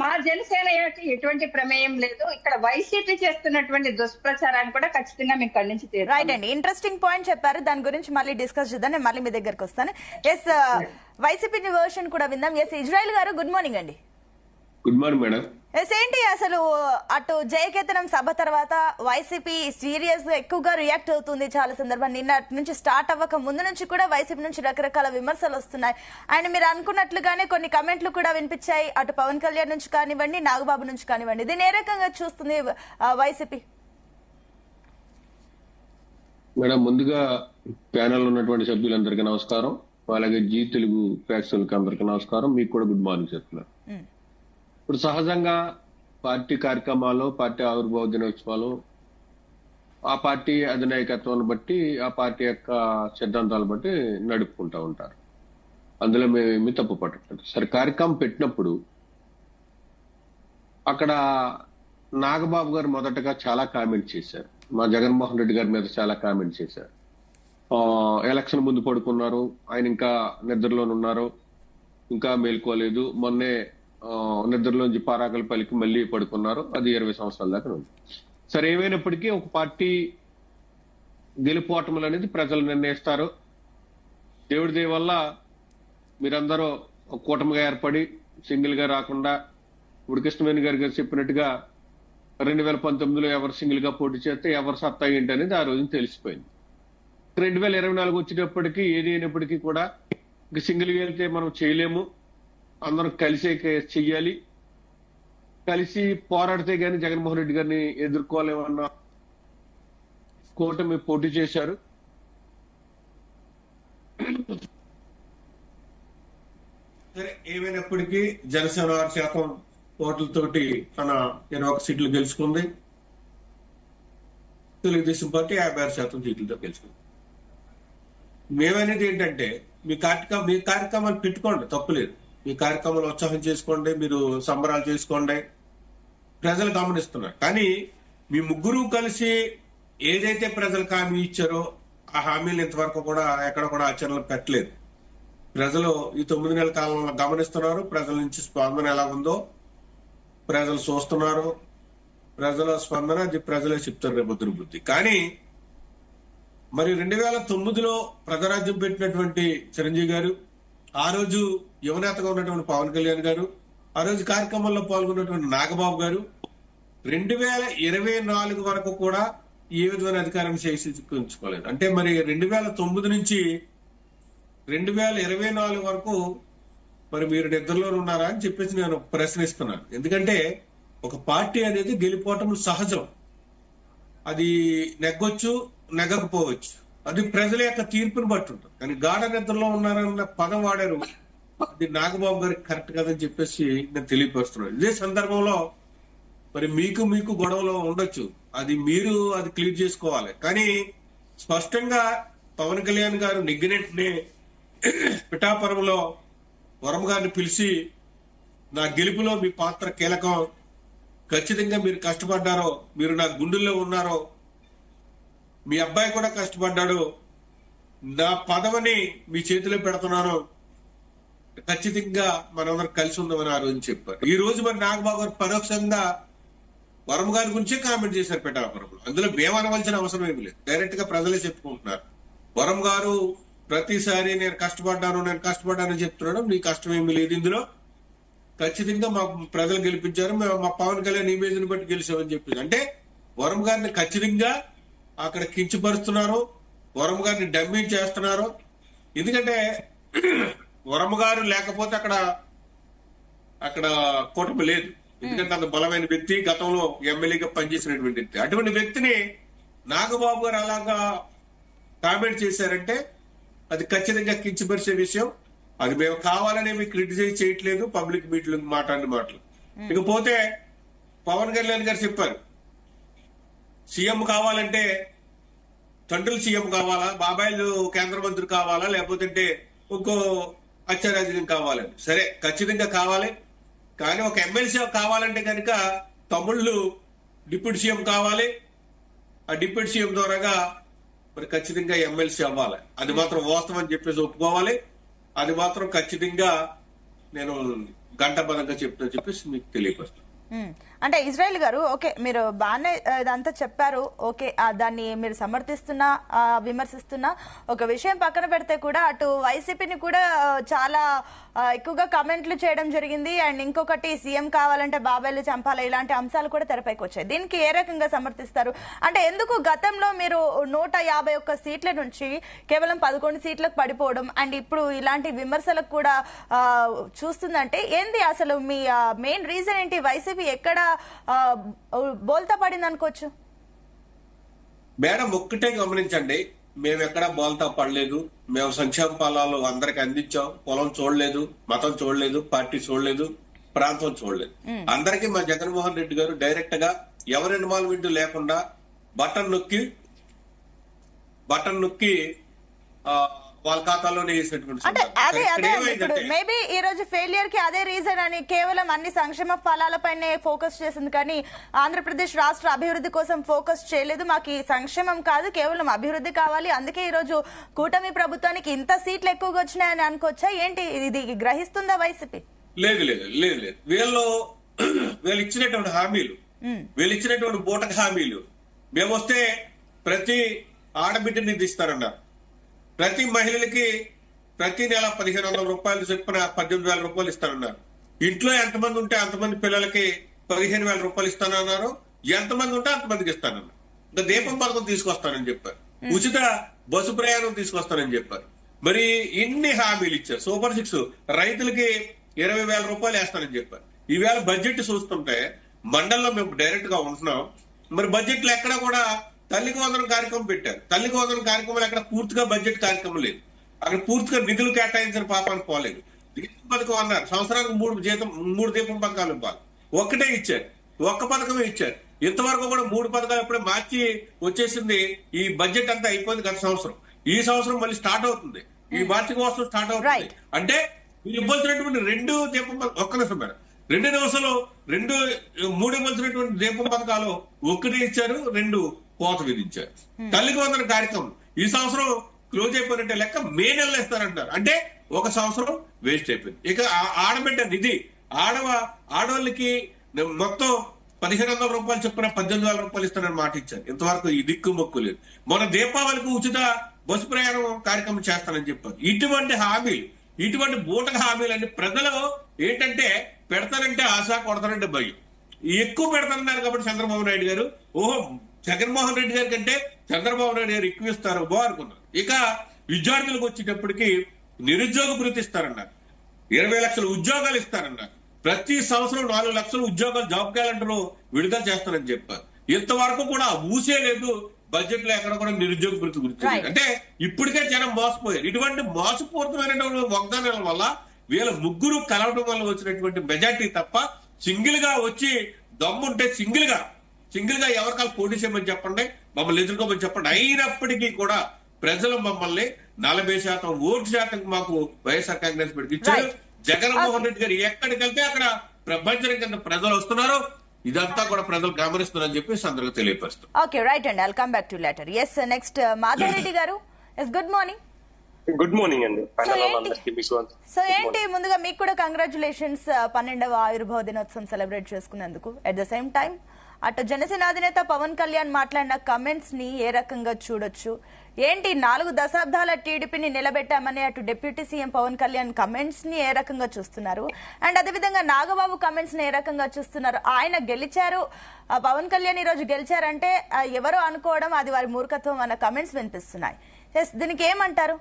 మా జనసేన ఎటువంటి ప్రమేయం లేదు. ఇక్కడ వైసీపీ చేస్తున్నటువంటి దుష్ప్రచారాన్ని కూడా ఖచ్చితంగా మేము ఖండించి తీరుతాం. రైట్ అండి, ఇంట్రెస్టింగ్ పాయింట్ చెప్పారు. దాని గురించి మళ్ళీ డిస్కస్ చేద్దాం. నేను మళ్ళీ మీ దగ్గరకు వస్తాను. ఎస్, వైసీపీ వర్షన్ కూడా విందాం. ఎస్, ఇజ్రాయెల్ గారు, గుడ్ మార్నింగ్ అండి. Good morning madam. ఎస్, ఏంటి అసలు అటు జయకేతనం సభ తర్వాత వైసీపీ సీరియస్ గా ఎక్కువగా రియాక్ట్ అవుతుంది చాలా సందర్భం. నిన్న నుంచి స్టార్ట్ అవ్వక ముందు నుంచి కూడా వైసీపీ నుంచి రకరకాల విమర్శలు వస్తున్నాయి. అండ్ మీరు అనుకున్నట్లుగానే కొన్ని కమెంట్లు కూడా వినిపించాయి, అటు పవన్ కళ్యాణ్ నుంచి కానివ్వండి, నాగబాబు నుంచి కానివ్వండి. దీన్ని ఏ రకంగా చూస్తుంది వైసీపీ? మేడం, ముందుగా ప్యానెల్ ఉన్నటువంటి సభ్యులందరికీ నమస్కారం. అలాగే జీ తెలుగు ప్రేక్షకులకి అందరికీ నమస్కారం. మీకు కూడా గుడ్ మార్నింగ్ చెప్తున్నారు. ఇప్పుడు సహజంగా పార్టీ కార్యక్రమాలు, పార్టీ ఆవిర్భావ దినోత్సవాలు ఆ పార్టీ అధినాయకత్వాన్ని బట్టి, ఆ పార్టీ యొక్క సిద్ధాంతాలు బట్టి నడుపుకుంటూ ఉంటారు. అందులో మేమేమి తప్పు పట్టట్లేదు. సరే, కార్యక్రమం పెట్టినప్పుడు అక్కడ నాగబాబు గారు మొదటగా చాలా కామెంట్ చేశారు. మా జగన్మోహన్ రెడ్డి గారి మీద చాలా కామెంట్ చేశారు. ఎలక్షన్ ముందు పడుకున్నారు, ఆయన ఇంకా నిద్రలోనున్నారు, ఇంకా మేల్కోలేదు, మొన్నే నిద్రలోంచి పారాకలు పలికి మళ్ళీ పడుకున్నారు, అది 20 సంవత్సరాల దాకా ఉంది. సరే, ఏమైనప్పటికీ ఒక పార్టీ గెలుపోవటములు అనేది ప్రజలు నిర్ణయిస్తారు. దేవుడి దయ వల్ల మీరందరూ ఒక కూటమిగా ఏర్పడి సింగిల్ గా రాకుండా, ఇప్పుడు కృష్ణవేణి గారు చెప్పినట్టుగా 2019లో ఎవరు సింగిల్ గా పోటీ చేస్తే ఎవరు సత్తా ఏంటి అనేది ఆ రోజున తెలిసిపోయింది. 2024 వచ్చేటప్పటికీ ఏది అయినప్పటికీ కూడా సింగిల్ గా వెళ్తే మనం చేయలేము, అందరం కలిసే చెయ్యాలి, కలిసి పోరాడితే గాని జగన్మోహన్ రెడ్డి గారిని ఎదుర్కోలేమన్న కూటమి పోటీ చేశారు. సరే, ఏమైనప్పటికీ జనసేన 6% ఓట్లతోటి తన 21 సీట్లు గెలుచుకుంది. తెలుగుదేశం పార్టీ 56% సీట్లతో గెలుచుకుంది. మేమనేది ఏంటంటే, మీ కార్యక్రమాలు పెట్టుకోండి, తప్పులేదు. మీ కార్యక్రమాలు ఉత్సాహం చేసుకోండి, మీరు సంబరాలు చేసుకోండి, ప్రజలు గమనిస్తున్నారు. కానీ మీ ముగ్గురు కలిసి ఏదైతే ప్రజలకు హామీ ఇచ్చారో ఆ హామీలు ఇంతవరకు కూడా ఎక్కడ కూడా ఆచరణలో పెట్టలేదు. ప్రజలు ఈ 9 నెలల కాలంలో గమనిస్తున్నారు. ప్రజల నుంచి స్పందన ఎలా ఉందో ప్రజలు చూస్తున్నారు. ప్రజల స్పందన అది ప్రజలే చెప్తారు రేపొద్దున బుద్ధి. కానీ మరి 2009లో ప్రజారాజ్యం పెట్టినటువంటి చిరంజీవి గారు, ఆ రోజు యువనేతగా ఉన్నటువంటి పవన్ కళ్యాణ్ గారు, ఆ రోజు కార్యక్రమంలో పాల్గొన్నటువంటి నాగబాబు గారు 2024 వరకు కూడా ఏ విధమైన అధికారాన్ని చేయించుకోలేదు. అంటే మరి 2009 నుంచి 2024 వరకు మరి మీరు నిద్రలో ఉన్నారా అని చెప్పేసి నేను ప్రశ్నిస్తున్నాను. ఎందుకంటే ఒక పార్టీ అనేది గెలిపోవటం సహజం. అది నెగ్గొచ్చు, నెగ్గకపోవచ్చు, అది ప్రజల యొక్క తీర్పుని బట్టి ఉంటుంది. కానీ గాఢ నిద్రలో ఉన్నారన్న పదం వాడారు, అది నాగబాబు గారికి కరెక్ట్ కాదని చెప్పేసి నేను తెలియపరుస్తున్నాను. ఇదే సందర్భంలో మరి మీకు గొడవలో ఉండొచ్చు, అది క్లియర్ చేసుకోవాలి. కానీ స్పష్టంగా పవన్ కళ్యాణ్ గారు నెగ్గినట్టునే పిఠాపురంలో వరం గారిని పిలిచి, నా గెలుపులో మీ పాత్ర కీలకం, ఖచ్చితంగా మీరు కష్టపడ్డారో, మీరు నా గుండెల్లో ఉన్నారో, మీ అబ్బాయి కూడా కష్టపడ్డాడు, నా పదవిని మీ చేతిలో పెడుతున్నాను, ఖచ్చితంగా మనందరం కలిసి ఉందామని ఆ రోజు చెప్పారు. ఈ రోజు మరి నాగబాబు గారు పరోక్షంగా వరం గారి గురించే కామెంట్ చేశారు పిఠాపురంలో. అందులో మేమనవలసిన అవసరం ఏమి లేదు, డైరెక్ట్ గా ప్రజలే చెప్పుకుంటున్నారు. వరం గారు ప్రతిసారి నేను కష్టపడ్డానని చెప్తున్నాడు. నీ కష్టం ఏమి లేదు ఇందులో, ఖచ్చితంగా మా ప్రజలు గెలిపించారు, మా పవన్ కళ్యాణ్ ఇమేజ్ ని బట్టి గెలిచామని చెప్పి. అంటే వరం గారిని ఖచ్చితంగా అక్కడ కించపరుస్తున్నారు, వరం గారిని డమ్మింగ్ చేస్తున్నారు. ఎందుకంటే వరం గారు లేకపోతే అక్కడ కూటమి లేదు. ఎందుకంటే అంత బలమైన వ్యక్తి, గతంలో ఎమ్మెల్యేగా పనిచేసినటువంటి వ్యక్తి. అటువంటి వ్యక్తిని నాగబాబు గారు అలాగా కామెంట్ చేశారంటే అది ఖచ్చితంగా కించపరిచే విషయం. అది మేము కావాలని మీకు క్రిటిసైజ్ చేయట్లేదు, పబ్లిక్ మీట్లు మాట్లాడిన మాటలు. ఇకపోతే పవన్ కళ్యాణ్ గారు చెప్పారు, సీఎం కావాలంటే తండ్రులు సీఎం కావాలా, బాబాయిలు కేంద్ర మంత్రి కావాలా, లేకపోతే ఇంకో అత్యారాజ్యం కావాలని. సరే, ఖచ్చితంగా కావాలి. కానీ ఒక ఎమ్మెల్సీ కావాలంటే కనుక తమ్ముళ్ళు డిప్యూటీ సీఎం కావాలి. ఆ డిప్యూటీ సీఎం ద్వారాగా మరి ఖచ్చితంగా ఎమ్మెల్సీ అవ్వాలి. అది మాత్రం వాస్తవం అని చెప్పేసి ఒప్పుకోవాలి. అది మాత్రం ఖచ్చితంగా నేను గంటబద్ధంగా చెప్తుందని చెప్పేసి మీకు తెలియపరుస్తాను. అంటే ఇజ్రాయెల్ గారు, ఓకే, మీరు బాగానే ఇదంతా చెప్పారు, ఓకే, దాన్ని మీరు సమర్థిస్తున్నా విమర్శిస్తున్నా. ఒక విషయం పక్కన పెడితే కూడా అటు వైసీపీని కూడా చాలా ఎక్కువగా కమెంట్లు చేయడం జరిగింది. అండ్ ఇంకొకటి సీఎం కావాలంటే బాబాయిలు చంపాలి, ఇలాంటి అంశాలు కూడా తెరపైకి వచ్చాయి. దీనికి ఏ రకంగా సమర్థిస్తారు? అంటే ఎందుకు గతంలో మీరు 151 సీట్ల నుంచి కేవలం 11 సీట్లకు పడిపోవడం అండ్ ఇప్పుడు ఇలాంటి విమర్శలకు కూడా చూస్తుందంటే ఏంది అసలు మీ మెయిన్ రీజన్ ఏంటి? వైసీపీ ఎక్కడ బోల్తా పడింది అనుకోవచ్చు? మేడం ఒక్కటే గమనించండి, మేము ఎక్కడా బోల్తా పడలేదు. మేము సంక్షేమ ఫలాలు అందరికి అందించాం. పొలం చూడలేదు, మతం చూడలేదు, పార్టీ చూడలేదు, ప్రాంతం చూడలేదు. అందరికీ మా జగన్మోహన్ రెడ్డి గారు డైరెక్ట్ గా ఎవరి ఇన్వాల్వ్మెంట్ లేకుండా బటన్ నొక్కి వాళ్ళ ఖాతాలోనే వేసినటువంటి మేబీ ఈ రోజు ఫెయిలియర్ కి అదే రీజన్ అని, కేవలం అన్ని సంక్షేమ ఫలాలపైనే ఫోకస్ చేసింది కానీ ఆంధ్రప్రదేశ్ రాష్ట్ర అభివృద్ధి కోసం ఫోకస్ చేయలేదు. మాకు ఈ సంక్షేమం కాదు, కేవలం అభివృద్ధి కావాలి, అందుకే ఈ రోజు కూటమి ప్రభుత్వానికి ఇంత సీట్లు ఎక్కువగా వచ్చినాయని అనుకోవచ్చా ఏంటి? ఇది గ్రహిస్తుందా వైసీపీ? లేదు లేదు లేదు లేదు వీళ్ళు ఇచ్చినటువంటి హామీలు, వీళ్ళు ఇచ్చినటువంటి బూటక హామీలు, మేము వస్తే ప్రతి ఆడబిడ్డని ఇస్తారన్నారు. ప్రతి మహిళలకి ప్రతి నెల 1500 రూపాయలు చొప్పున 18,000 రూపాయలు ఇస్తానన్నారు. ఇంట్లో ఎంతమంది ఉంటే అంతమంది పిల్లలకి 15,000 రూపాయలు ఇస్తానన్నారు. ఎంతమంది ఉంటే అంతమందికి ఇస్తానన్నారు. ఇంకా దీపం పథకం తీసుకొస్తానని చెప్పారు. ఉచిత బస్సు ప్రయాణం తీసుకొస్తానని చెప్పారు. మరి ఇన్ని హామీలు ఇచ్చారు. సూపర్ 6 రైతులకి 20,000 రూపాయలు వేస్తానని చెప్పారు. ఈవేళ బడ్జెట్ చూస్తుంటే మండలంలో మేము డైరెక్ట్ గా ఉంటున్నాం. మరి బడ్జెట్ లో ఎక్కడా కూడా తల్లికి వందనం కార్యక్రమం పెట్టారు. తల్లికి వందనం కార్యక్రమాలు ఎక్కడ పూర్తిగా బడ్జెట్ కార్యక్రమం లేదు. అక్కడ పూర్తిగా నిధులు కేటాయించిన పాపాన్ని పోలేదు. దీపం పథకం అన్నారు, సంవత్సరానికి 3 దీపం పథకాలు ఇవ్వాలి. ఒక్కటే ఇచ్చారు, ఒక్క పథకమే ఇచ్చారు. ఇంతవరకు కూడా 3 పథకాలు ఎప్పుడే మార్చి వచ్చేసింది. ఈ బడ్జెట్ అంతా అయిపోయింది గత సంవత్సరం. ఈ సంవత్సరం మళ్ళీ స్టార్ట్ అవుతుంది, ఈ మార్చి కోసం స్టార్ట్ అవుతుంది. అంటే మీరు ఇవ్వాల్సినటువంటి 2 దీపం ఒక్క నిమిషం మేడం, 2 నిమిషాలు 3 ఇవ్వాల్సినటువంటి దీపం పథకాలు ఒక్కటి ఇచ్చారు, 2 కోత విధించారు. తల్లికి వందన కార్యక్రమం ఈ సంవత్సరం క్లోజ్ అయిపోయినట్టే లెక్క, మే నెలలో ఇస్తారంటారు. అంటే ఒక సంవత్సరం వేస్ట్ అయిపోయింది. ఇక ఆడబిడ్డ నిధి, ఆడవాళ్ళకి మొత్తం 1,500 రూపాయలు చొప్పున 18,000 రూపాయలు ఇస్తారని మాట ఇచ్చారు. ఇంతవరకు ఈ దిక్కు మొక్కు లేదు. మన దీపావళికి ఉచిత బస్సు ప్రయాణం కార్యక్రమం చేస్తానని చెప్పారు. ఇటువంటి హామీలు, ఇటువంటి బూటక హామీలన్నీ ప్రజలు ఏంటంటే పెడతానంటే ఆశ, కొడతానంటే భయం. ఎక్కువ పెడతానన్నారు కాబట్టి చంద్రబాబు నాయుడు గారు, ఓహో జగన్మోహన్ రెడ్డి గారి కంటే చంద్రబాబు నాయుడు గారు ఎక్కువ ఇస్తారు అనుకున్నారు. ఇక విద్యార్థులకు వచ్చేటప్పటికి నిరుద్యోగ భృతి ఇస్తారన్నారు, 20 లక్షల ఉద్యోగాలు ఇస్తారన్నారు. ప్రతి సంవత్సరం 4 లక్షల ఉద్యోగాలు జాబ్ క్యాలెండర్ విడుదల చేస్తారని చెప్పారు. ఇంతవరకు కూడా ఊసే లేదు బడ్జెట్ లో ఎక్కడ కూడా నిరుద్యోగ భృతి గురించి. అంటే ఇప్పటికే జనం మోసపోయారు. ఇటువంటి మోసపూరితమైనటువంటి వాగ్దానాల వల్ల వీళ్ళ ముగ్గురు కలవడం వల్ల వచ్చినటువంటి మెజార్టీ తప్ప సింగిల్ గా వచ్చి దమ్ముంటే సింగిల్ గా ఎవరికాలు పోటీ చేయమని చెప్పండి, మమ్మల్ని ఎదుర్కోమని చెప్పండి. అయినప్పటికీ కూడా ప్రజలు మమ్మల్ని 40% ఓటు శాతం మాకు వైఎస్ఆర్ కాంగ్రెస్ పార్టీకి ఇచ్చారు. జగన్మోహన్ రెడ్డి గారు ఎక్కడికి వెళ్తే అక్కడ ప్రపంచం కింద ప్రజలు వస్తున్నారు. ఇదంతా కూడా ప్రజలు గమనిస్తున్నారని చెప్పి అందరికీ తెలియపరుస్తారు. ఓకే, రైట్ అండి, I'll come back to later. Yes, next Madhavareddy గారు. Yes, good morning. Good morning అండి. సో ఏంటి, ముందుగా మీకు కూడా కంగ్రాచులేషన్స్ 12వ ఆవిర్భావ దినోత్సవం సెలబ్రేట్ చేసుకున్నందుకు. అట్ ద సేమ్ టైం అటు జనసేన అధినేత పవన్ కళ్యాణ్ మాట్లాడిన కమెంట్స్ ని ఏ రకంగా చూడొచ్చు? ఏంటి 4 దశాబ్దాల టీడీపీని నిలబెట్టామని అటు deputy CM Pawan Kalyan comments ని ఏ రకంగా చూస్తున్నారు? అండ్ అదేవిధంగా నాగబాబు కమెంట్స్ ని ఏ రకంగా చూస్తున్నారు? ఆయన గెలిచారు, పవన్ కళ్యాణ్ ఈ రోజు గెలిచారంటే ఎవరో అనుకోవడం అది వారి మూర్ఖత్వం అన్న కమెంట్స్ వినిపిస్తున్నాయి. దీనికి ఏమంటారు?